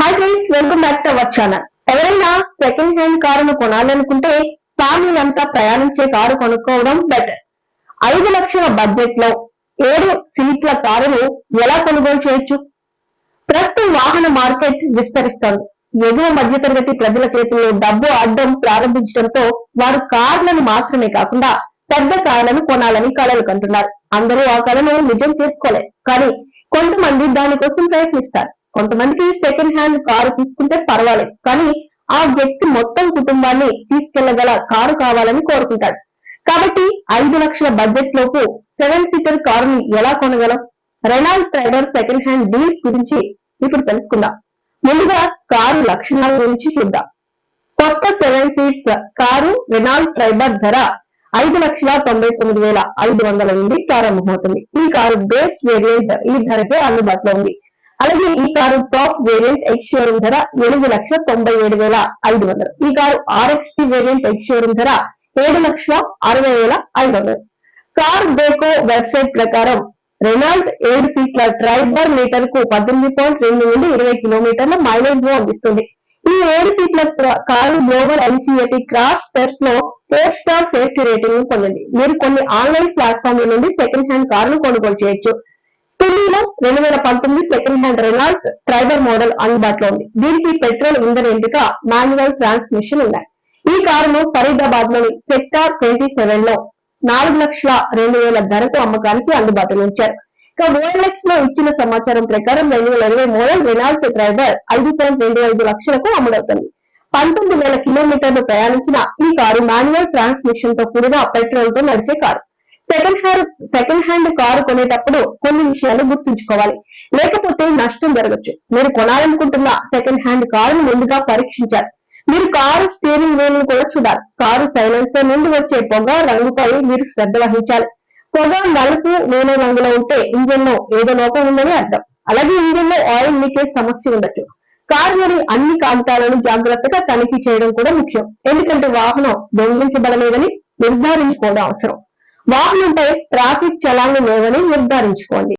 Hi friends, welcome back to our channel. ఎవరైనా second hand కారును కొనాలనుకుంటే family అంతా ప్రయాణించే కారు కొనుక్కోవడం బెటర్. 5 లక్షల బడ్జెట్ లో 7 సీట్ల కారును ఎలా కొనుగోలు చేయొచ్చు? ప్రస్తుతం వాహన మార్కెట్ విస్తరిస్తోంది. ఎగువ మధ్యతరగతి ప్రజల చేతుల్లో డబ్బు అడ్డం ప్రారంభించడంతో వారు కార్లను మాత్రమే కాకుండా పెద్ద కార్లను కొనాలని కలలు కంటున్నారు. అందరూ ఆ కలను నిజం చేసుకోలేదు, కానీ కొంతమంది దానికోసం ప్రయత్నిస్తారు. కొంతమందికి సెకండ్ హ్యాండ్ కారు తీసుకుంటే పర్వాలేదు, కానీ ఆ వ్యక్తి మొత్తం కుటుంబాన్ని తీసుకెళ్లగల కారు కావాలని కోరుకుంటాడు. కాబట్టి 5 లక్షల బడ్జెట్ లోపు 7 సీటర్ కారుని ఎలా కొనగలం? Renault Triber second hand deals గురించి ఇప్పుడు తెలుసుకుందాం. ముందుగా కారు లక్షణాల గురించి చూద్దాం. కొత్త 7 సీట్స్ కారు రెనాల్ట్ ట్రైబర్ ధర 5,99,500 నుండి ప్రారంభమవుతుంది. ఈ కారు బేస్ వేరియంట్ ఈ ధరకే అందుబాటులో ఉంది. అలాగే ఈ car top variant ex showroom ధర 7,97,500. ఈ car RXT variant ex showroom ధర 7,60,500. కార్ డేకో వెబ్సైట్ ప్రకారం రెనాల్ట్ 7 సీట్ల ట్రైబర్ మీటర్ కు 18.2 నుండి 20 కిలోమీటర్ల మైలేజ్ ను అందిస్తుంది. ఈ 7 సీట్ల కారు గ్లోబల్ ఎన్సీఏటీ క్రాష్ టెస్ట్ లో 4 స్టార్ సేఫ్టీ రేటింగ్ పొందింది. మీరు కొన్ని ఆన్లైన్ ప్లాట్ఫామ్ల నుండి సెకండ్ హ్యాండ్ కారును కొనుగోలు చేయొచ్చు. స్పిల్లీలో 2019 second hand Renault Triber model అందుబాటులో ఉంది. దీనికి పెట్రోల్ ఇంధన ఎంపిక, మాన్యువల్ ట్రాన్స్మిషన్ ఉన్నాయి. ఈ కారును ఫరీదాబాద్ లోని సెక్టార్ 27 లో 4,02,000 ధరకు అమ్మకానికి అందుబాటులో ఉంచారు. ఇక OLX లో ఇచ్చిన సమాచారం ప్రకారం 2020 మోడల్ రెనాల్ట్ ట్రైబర్ 5.25 లక్షలకు అమ్ముడవుతుంది. 19,000 కిలోమీటర్లు ప్రయాణించిన ఈ కారు మాన్యువల్ ట్రాన్స్మిషన్ తో కూడిన పెట్రోల్ తో నడిచే కారు. సెకండ్ హ్యాండ్ కారు కొనేటప్పుడు కొన్ని విషయాలు గుర్తుంచుకోవాలి, లేకపోతే నష్టం జరగచ్చు. మీరు కొనాలనుకుంటున్న సెకండ్ హ్యాండ్ కారును ముందుగా పరీక్షించాలి. మీరు కారు స్టీరింగ్ వీల్ ను కూడా చూడాలి. కారు సైలెన్సర్ నుండి వచ్చే పొగ రంగుపై మీరు శ్రద్ధ వహించాలి. పొగ నలుపు నీలం రంగులో ఉంటే ఇంజిన్ లో ఏదో లోపం ఉందని అర్థం. అలాగే ఇంజిన్ లో ఆయిల్ లీకేజ్ సమస్య ఉండొచ్చు. కారులోని అన్ని కాగితాలను జాగ్రత్తగా తనిఖీ చేయడం కూడా ముఖ్యం, ఎందుకంటే వాహనం దొంగిలించబడలేదని నిర్ధారించుకోవడం అవసరం. వాహనంపై ట్రాఫిక్ చలాన్లు లేవని నిర్ధారించుకోండి.